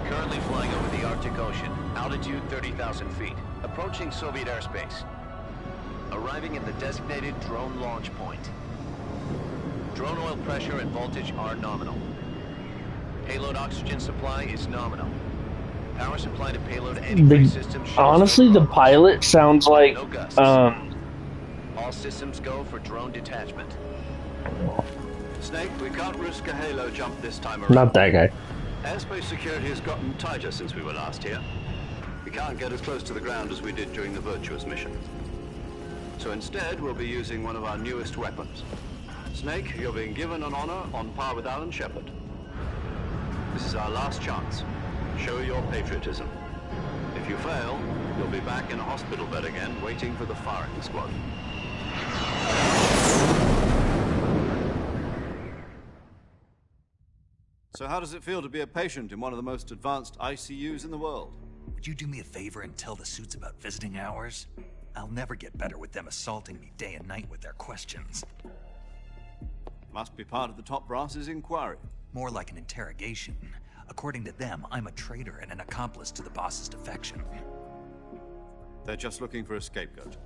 Currently flying over the Arctic Ocean. Altitude 30,000 feet. Approaching Soviet airspace. Arriving at the designated drone launch point. Drone oil pressure and voltage are nominal. Payload oxygen supply is nominal. Power supply to payload anti-brake systems. Honestly, the pilot sounds like no gusts. All systems go for drone detachment. Snake, we can't risk a halo jump this time around. Not that guy. Airspace security has gotten tighter since we were last here. We can't get as close to the ground as we did during the Virtuous mission. So instead, we'll be using one of our newest weapons. Snake, you're being given an honor on par with Alan Shepard. This is our last chance. Show your patriotism. If you fail, you'll be back in a hospital bed again, waiting for the firing squad. So how does it feel to be a patient in one of the most advanced ICUs in the world? Would you do me a favor and tell the suits about visiting hours? I'll never get better with them assaulting me day and night with their questions. Must be part of the top brass's inquiry. More like an interrogation. According to them, I'm a traitor and an accomplice to the boss's defection. They're just looking for a scapegoat.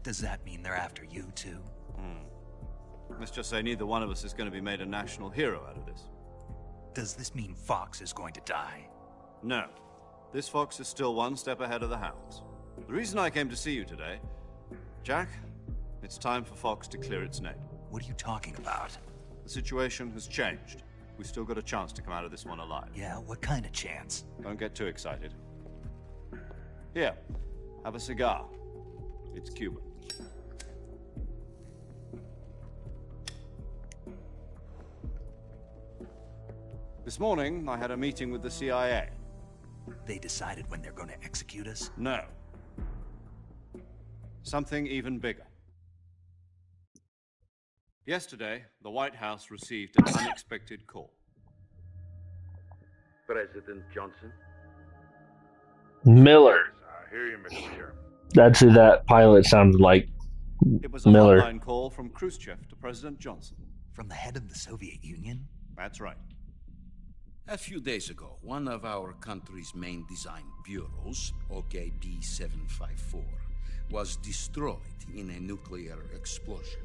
Does that mean they're after you, too? Let's just say neither one of us is going to be made a national hero out of this. Does this mean Fox is going to die? No. This fox is still one step ahead of the hounds. The reason I came to see you today, Jack, it's time for Fox to clear its name. What are you talking about? The situation has changed. We've still got a chance to come out of this one alive. Yeah, what kind of chance? Don't get too excited. Here, have a cigar. It's Cuban. This morning, I had a meeting with the CIA. They decided when they're going to execute us? No. Something even bigger. Yesterday, the White House received an unexpected call. President Johnson? Miller. I hear you, Mr. Chairman. That's who that pilot sounded like. It was a Miller. hotline call from Khrushchev to President Johnson. From the head of the Soviet Union? That's right. A few days ago, one of our country's main design bureaus, OKB 754, was destroyed in a nuclear explosion.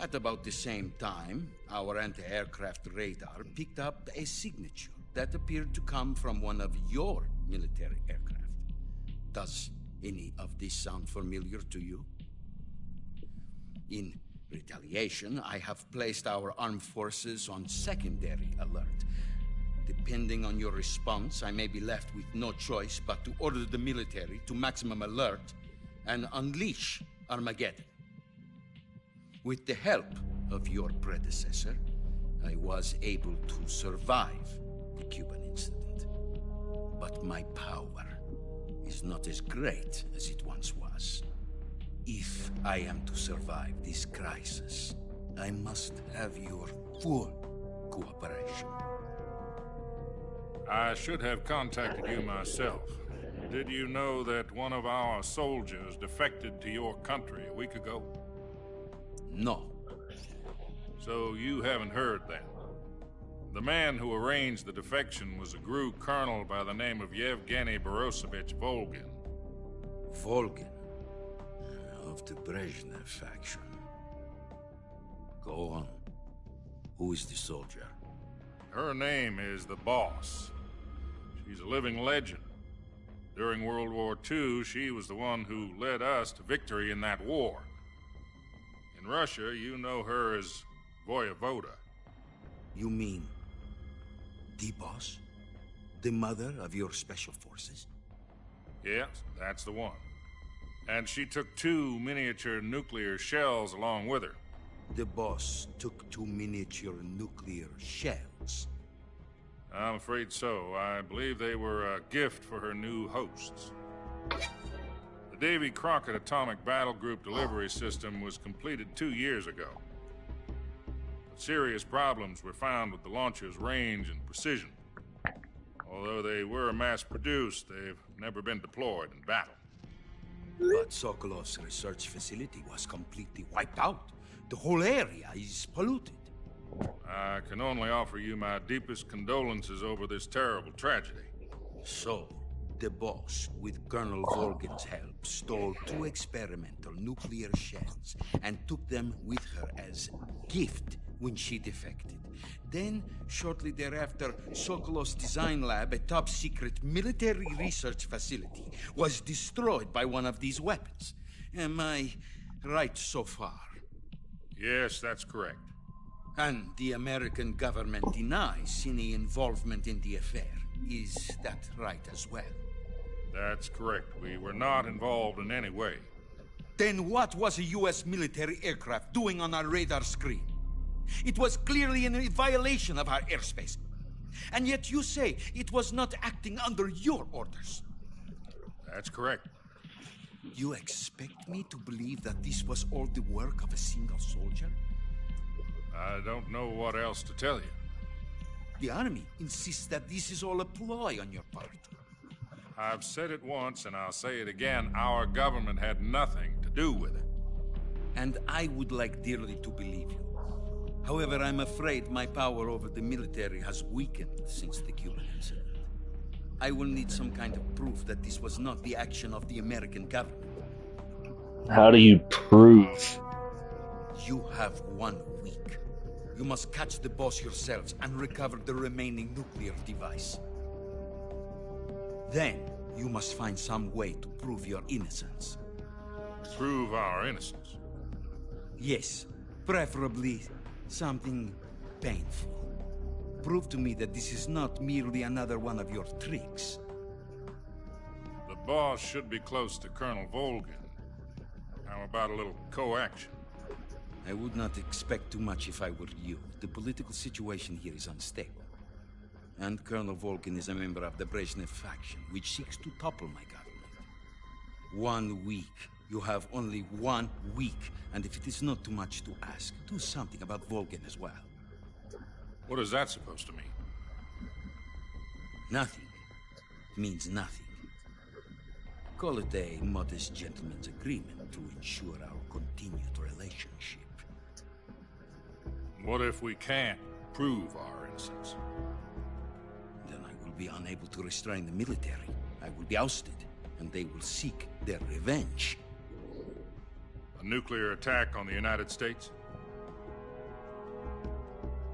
At about the same time, our anti-aircraft radar picked up a signature that appeared to come from one of your military aircraft. Does any of this sound familiar to you? In retaliation, I have placed our armed forces on secondary alert. Depending on your response, I may be left with no choice but to order the military to maximum alert and unleash Armageddon. With the help of your predecessor, I was able to survive the Cuban incident. But my power is not as great as it once was. If I am to survive this crisis, I must have your full cooperation. I should have contacted you myself. Did you know that one of our soldiers defected to your country a week ago? No. So you haven't heard that. The man who arranged the defection was a GRU colonel by the name of Yevgeny Borosovich Volgin. Volgin, of the Brezhnev faction. Go on. Who is the soldier? Her name is the Boss. She's a living legend. During World War II, she was the one who led us to victory in that war. In Russia, you know her as Voyevoda. You mean the boss? The mother of your special forces? Yes, that's the one. And she took 2 miniature nuclear shells along with her. The boss took 2 miniature nuclear shells. I'm afraid so. I believe they were a gift for her new hosts. The Davy Crockett Atomic Battle Group delivery system was completed 2 years ago. But serious problems were found with the launcher's range and precision. Although they were mass-produced, they've never been deployed in battle. But Sokolov's research facility was completely wiped out. The whole area is polluted. I can only offer you my deepest condolences over this terrible tragedy. So, the boss, with Colonel Volgin's help, stole 2 experimental nuclear shells and took them with her as gift when she defected. Then, shortly thereafter, Sokolov's design lab, a top-secret military research facility, was destroyed by one of these weapons. Am I right so far? Yes, that's correct. And the American government denies any involvement in the affair. Is that right as well? That's correct. We were not involved in any way. Then what was a U.S. military aircraft doing on our radar screen? It was clearly in a violation of our airspace. And yet you say it was not acting under your orders. That's correct. You expect me to believe that this was all the work of a single soldier? I don't know what else to tell you. The army insists that this is all a ploy on your part. I've said it once and I'll say it again. Our government had nothing to do with it. And I would like dearly to believe you. However, I'm afraid my power over the military has weakened since the Cuban incident. I will need some kind of proof that this was not the action of the American government. How do you prove? You have 1 week. You must catch the boss yourselves and recover the remaining nuclear device. Then, you must find some way to prove your innocence. Prove our innocence. Yes, preferably something painful. Prove to me that this is not merely another one of your tricks. The boss should be close to Colonel Volgin. How about a little co-action? I would not expect too much if I were you. The political situation here is unstable. And Colonel Volgin is a member of the Brezhnev faction, which seeks to topple my government. 1 week. You have only 1 week, and if it is not too much to ask, do something about Volgin as well. What is that supposed to mean? Nothing. It means nothing. Call it a modest gentleman's agreement to ensure our continued relationship. What if we can't prove our innocence? Then I will be unable to restrain the military. I will be ousted, and they will seek their revenge. A nuclear attack on the United States?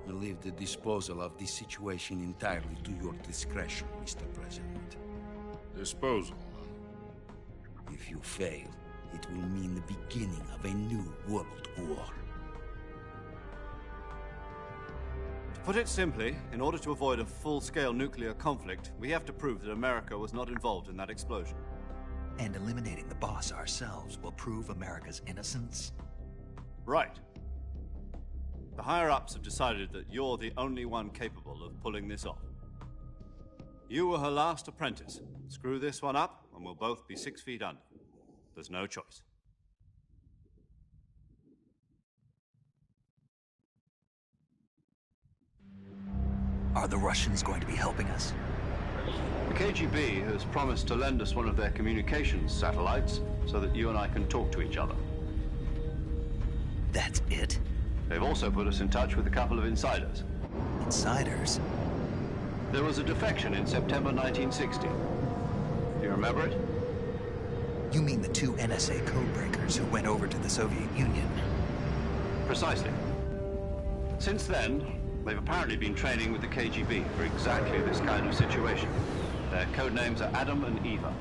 I leave the disposal of this situation entirely to your discretion, Mr. President. Disposal. If you fail, it will mean the beginning of a new world war. To put it simply, in order to avoid a full-scale nuclear conflict, we have to prove that America was not involved in that explosion. And eliminating the boss ourselves will prove America's innocence? Right. The higher-ups have decided that you're the only one capable of pulling this off. You were her last apprentice. Screw this one up, and we'll both be 6 feet under. There's no choice. Are the Russians going to be helping us? The KGB has promised to lend us one of their communications satellites so that you and I can talk to each other. That's it? They've also put us in touch with a couple of insiders. Insiders? There was a defection in September 1960. Do you remember it? You mean the 2 NSA codebreakers who went over to the Soviet Union? Precisely. Since then, they've apparently been training with the KGB for exactly this kind of situation. Their code names are Adam and Eva.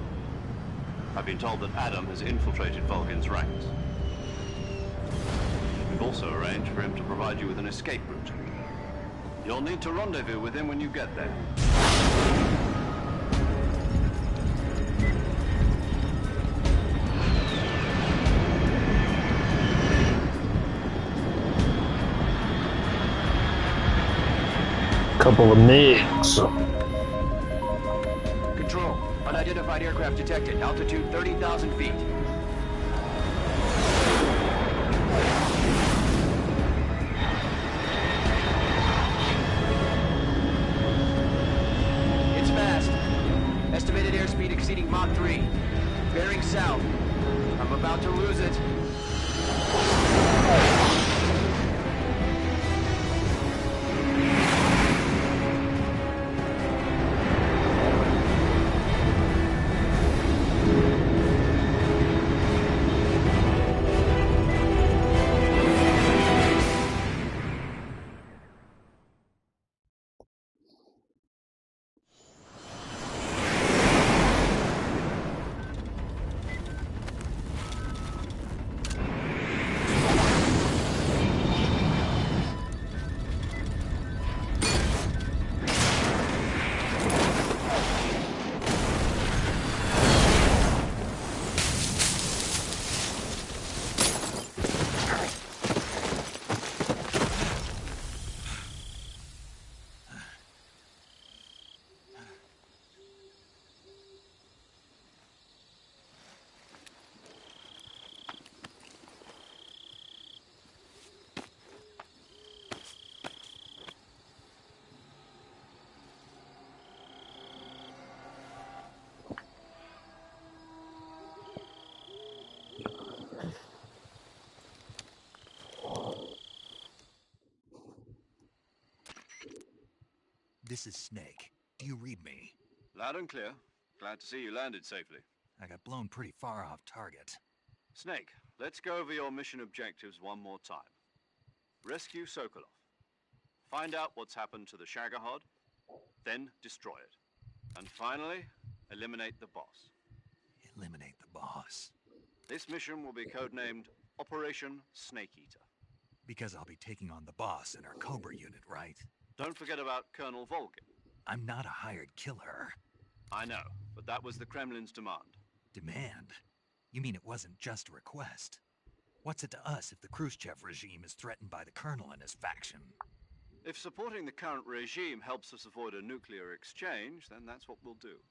I've been told that Adam has infiltrated Volgin's ranks. We've also arranged for him to provide you with an escape route. You'll need to rendezvous with him when you get there. Couple of MiGs. Control. Unidentified aircraft detected. Altitude 30,000 feet. It's fast. Estimated airspeed exceeding Mach 3. Bearing south. I'm about to lose it. This is Snake. Do you read me? Loud and clear. Glad to see you landed safely. I got blown pretty far off target. Snake, let's go over your mission objectives one more time. Rescue Sokolov. Find out what's happened to the Shagohod, then destroy it. And finally, eliminate the boss. Eliminate the boss. This mission will be codenamed Operation Snake Eater. Because I'll be taking on the boss in our Cobra unit, right? Don't forget about Colonel Volgin. I'm not a hired killer. I know, but that was the Kremlin's demand. Demand? You mean it wasn't just a request? What's it to us if the Khrushchev regime is threatened by the Colonel and his faction? If supporting the current regime helps us avoid a nuclear exchange, then that's what we'll do.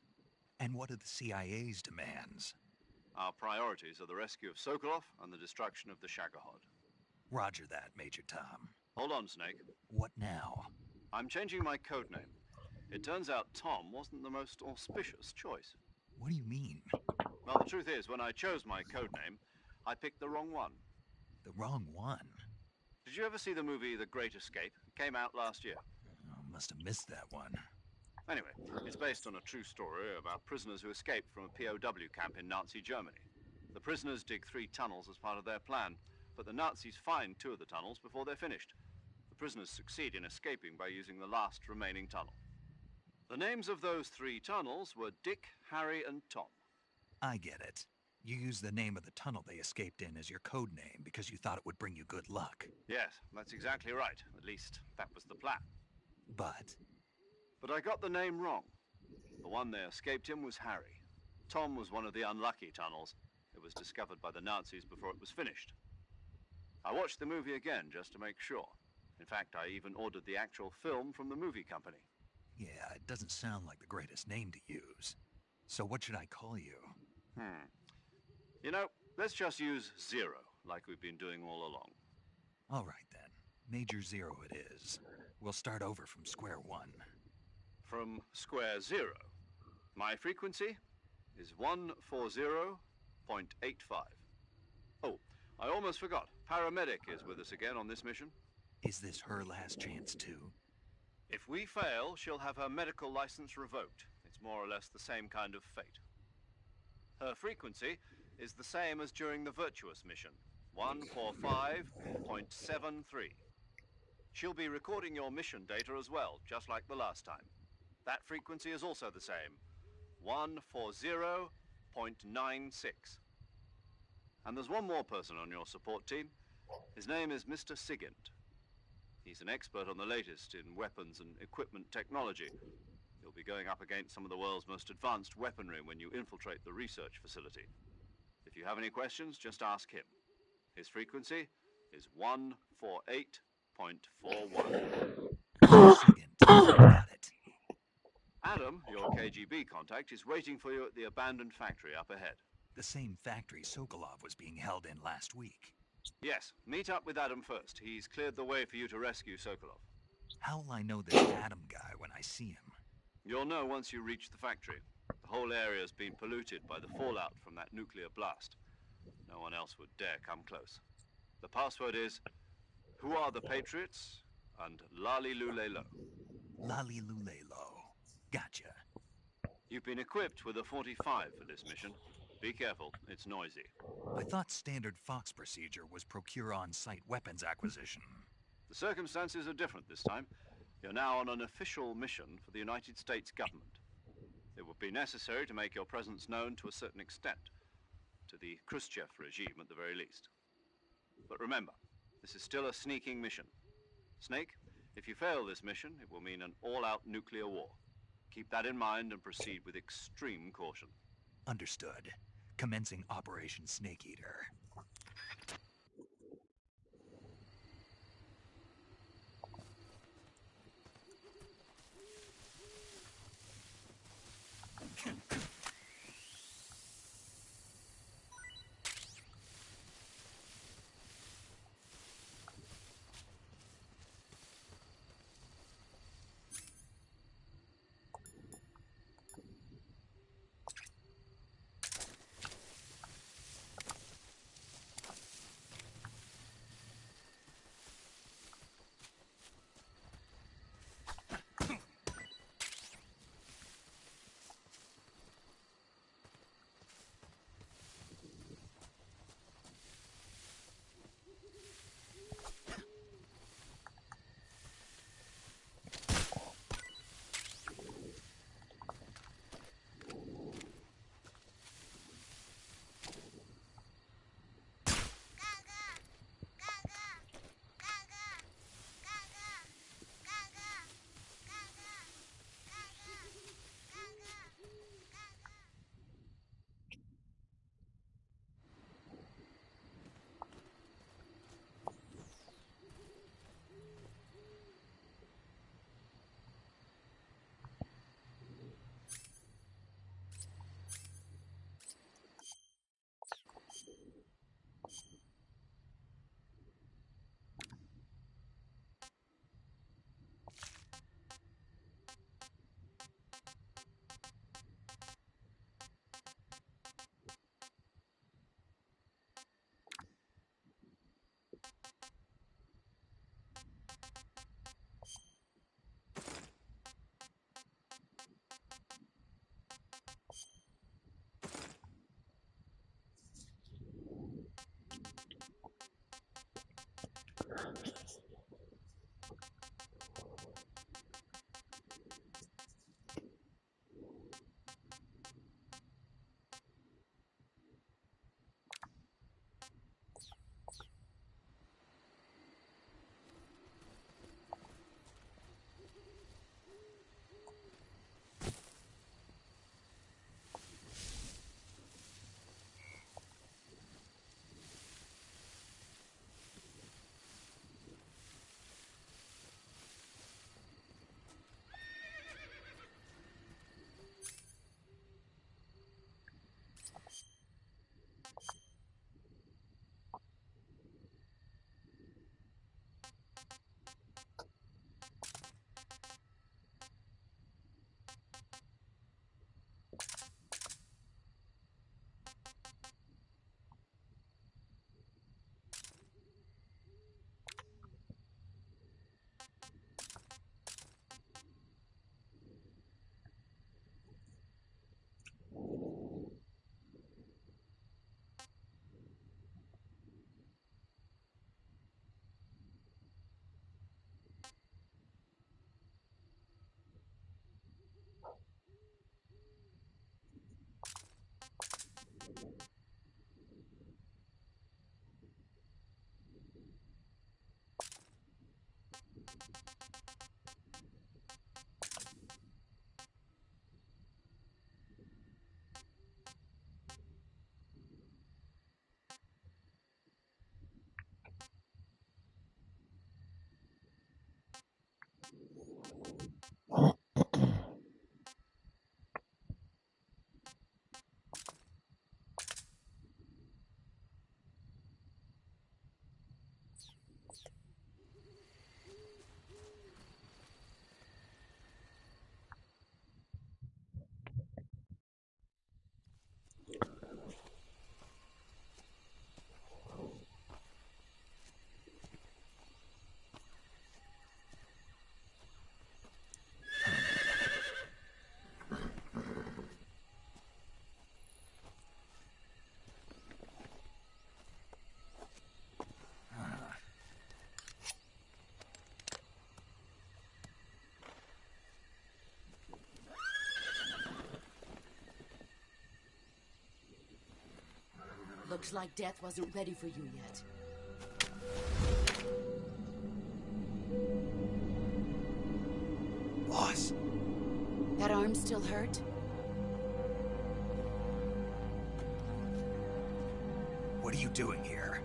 And what are the CIA's demands? Our priorities are the rescue of Sokolov and the destruction of the Shagohod. Roger that, Major Tom. Hold on, Snake. What now? I'm changing my codename. It turns out Tom wasn't the most auspicious choice. What do you mean? Well, the truth is, when I chose my codename, I picked the wrong one. The wrong one? Did you ever see the movie The Great Escape? It came out last year. Oh, must have missed that one. Anyway, it's based on a true story about prisoners who escaped from a POW camp in Nazi Germany. The prisoners dig 3 tunnels as part of their plan, but the Nazis find 2 of the tunnels before they're finished. The prisoners succeed in escaping by using the last remaining tunnel. The names of those 3 tunnels were Dick, Harry, and Tom. I get it. You used the name of the tunnel they escaped in as your code name because you thought it would bring you good luck. Yes, that's exactly right. At least, that was the plan. But I got the name wrong. The one they escaped in was Harry. Tom was one of the unlucky tunnels. It was discovered by the Nazis before it was finished. I watched the movie again just to make sure. In fact, I even ordered the actual film from the movie company. yeah, it doesn't sound like the greatest name to use. So what should I call you? You know, let's just use Zero, like we've been doing all along. All right then. Major Zero it is. We'll start over from square one. From square 0. My frequency is 140.85. Oh, I almost forgot. Paramedic is with us again on this mission. Is this her last chance too? If we fail, she'll have her medical license revoked. It's more or less the same kind of fate. Her frequency is the same as during the Virtuous mission, 145.73. She'll be recording your mission data as well, just like the last time. That frequency is also the same, 140.96. And there's one more person on your support team. His name is Mr. Sigint. He's an expert on the latest in weapons and equipment technology. You'll be going up against some of the world's most advanced weaponry when you infiltrate the research facility. If you have any questions, just ask him. His frequency is 148.41. Sigint. Got it. Adam, your KGB contact, is waiting for you at the abandoned factory up ahead. The same factory Sokolov was being held in last week. Yes, meet up with Adam first. He's cleared the way for you to rescue Sokolov. How will I know this Adam guy when I see him? You'll know once you reach the factory. The whole area's been polluted by the fallout from that nuclear blast. No one else would dare come close. The password is, "Who are the Patriots?" and Lali Lule Lo. Lali Lule Lo. Gotcha. You've been equipped with a 45 for this mission. Be careful, it's noisy. I thought standard Fox procedure was procure on-site weapons acquisition. The circumstances are different this time. You're now on an official mission for the United States government. It would be necessary to make your presence known to a certain extent, to the Khrushchev regime at the very least. But remember, this is still a sneaking mission. Snake, if you fail this mission, it will mean an all-out nuclear war. Keep that in mind and proceed with extreme caution. Understood. Commencing Operation Snake Eater. Looks like death wasn't ready for you yet. Boss, That arm still hurt? what are you doing here?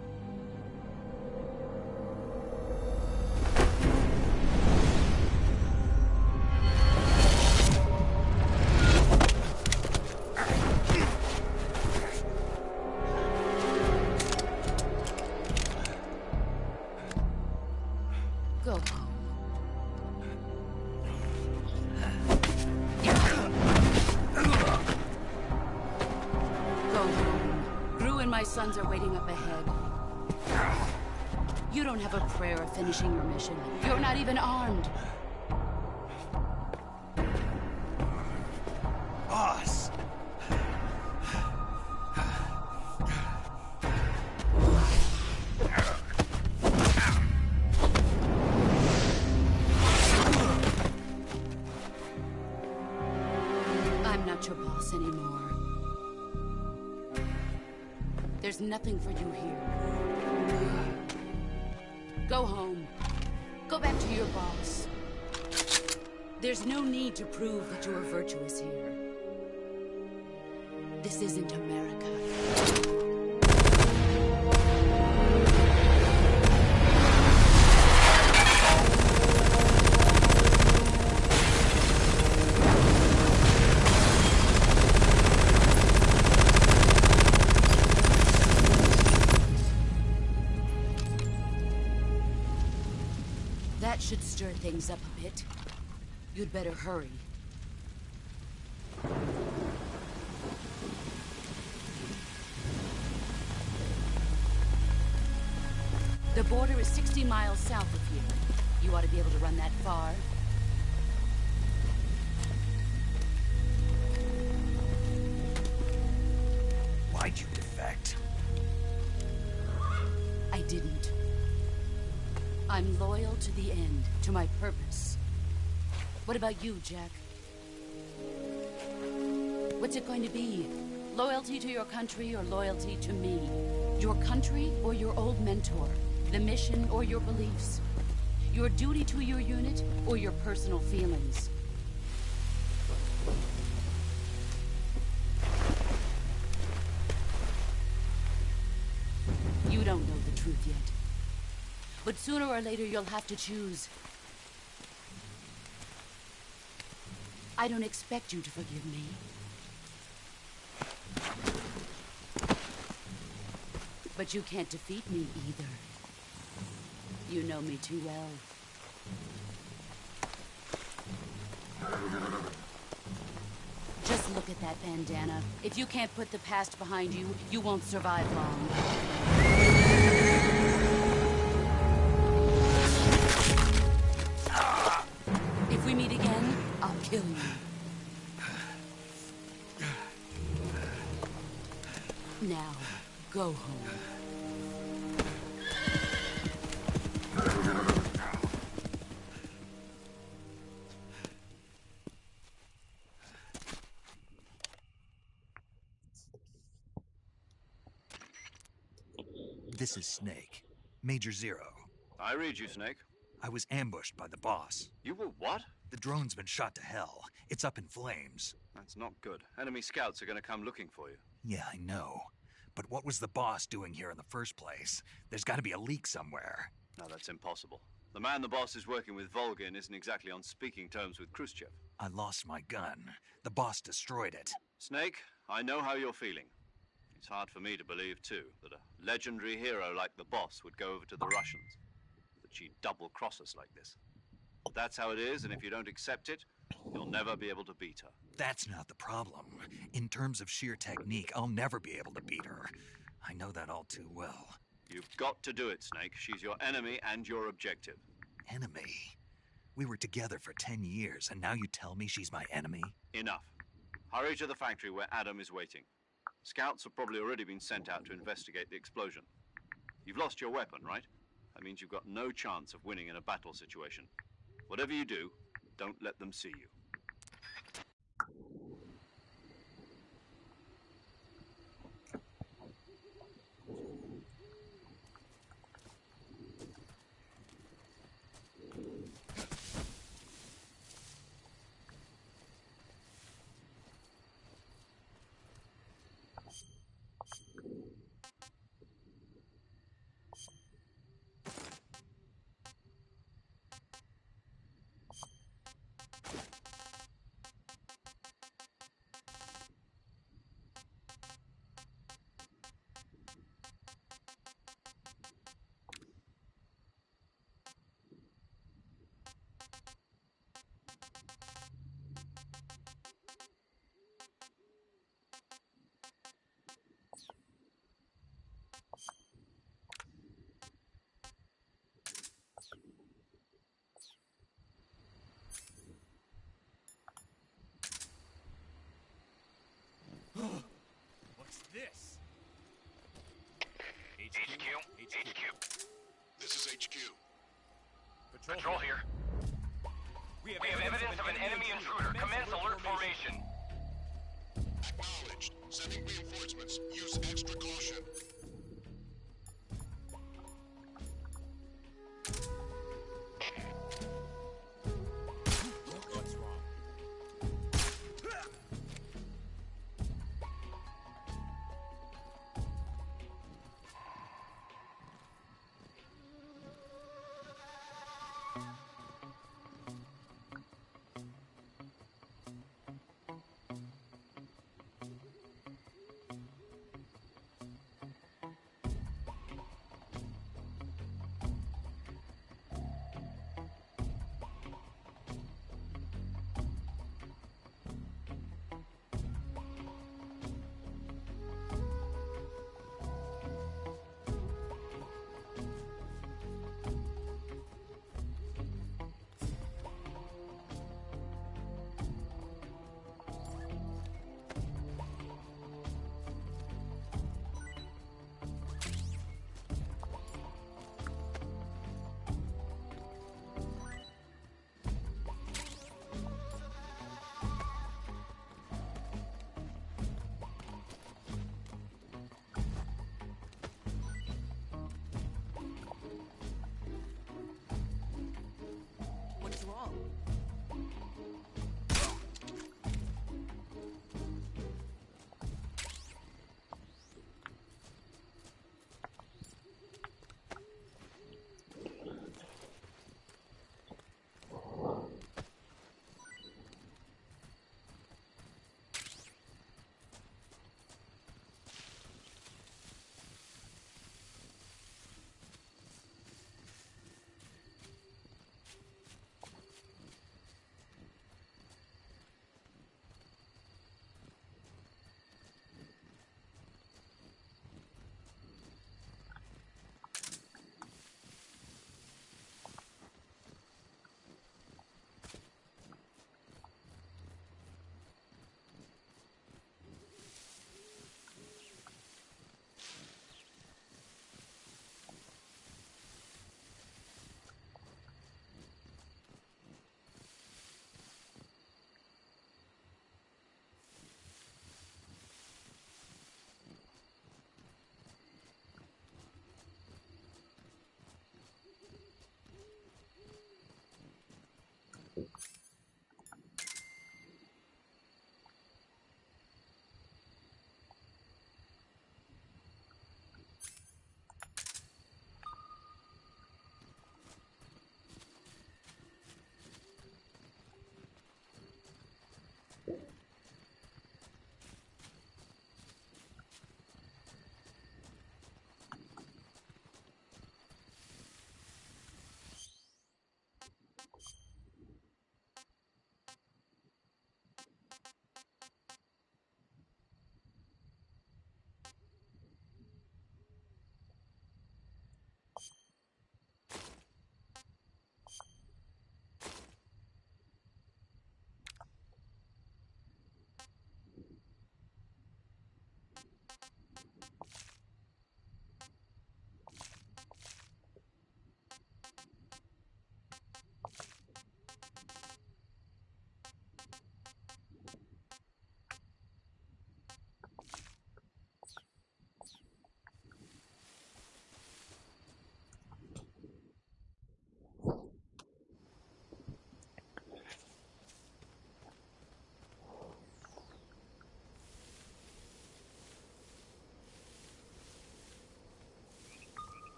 Go home. Go home. Gru and my sons are waiting up ahead. You don't have a prayer of finishing your mission. You're not even armed. Boss! I'm not your boss anymore. There's nothing for you here. Go home. Go back to your boss. There's no need to prove that you are virtuous here. This isn't America. That should stir things up a bit. You'd better hurry. The border is 60 miles south of here. You ought to be able to run that far. Why'd you defect? I didn't. I'm loyal to the end, to my purpose. What about you, Jack? What's it going to be? Loyalty to your country or loyalty to me? Your country or your old mentor? The mission or your beliefs? Your duty to your unit or your personal feelings? You don't know the truth yet. But sooner or later, you'll have to choose. I don't expect you to forgive me. But you can't defeat me either. You know me too well. Just look at that bandana. If you can't put the past behind you, you won't survive long. If we meet again, I'll kill you. Now, go home. This is Snake. Major Zero. I read you, Snake. I was ambushed by the boss. You were what? The drone's been shot to hell. It's up in flames. That's not good. Enemy scouts are going to come looking for you. Yeah, I know. But what was the boss doing here in the first place? There's got to be a leak somewhere. No, that's impossible. The man the boss is working with, Volgin, isn't exactly on speaking terms with Khrushchev. I lost my gun. The boss destroyed it. Snake, I know how you're feeling. It's hard for me to believe, too, that a legendary hero like the boss would go over to the Russians. That she'd double-cross us like this. That's how it is, and if you don't accept it, you'll never be able to beat her. That's not the problem. In terms of sheer technique, I'll never be able to beat her. I know that all too well. You've got to do it, Snake. She's your enemy and your objective. Enemy? We were together for 10 years, and now you tell me she's my enemy? Enough. Hurry to the factory where Adam is waiting. Scouts have probably already been sent out to investigate the explosion. You've lost your weapon, right? That means you've got no chance of winning in a battle situation. Whatever you do, don't let them see you. this? HQ. This is HQ. Patrol here. We have evidence of an enemy intruder. Commence alert formation. Acknowledged. Sending reinforcements. Use extra caution.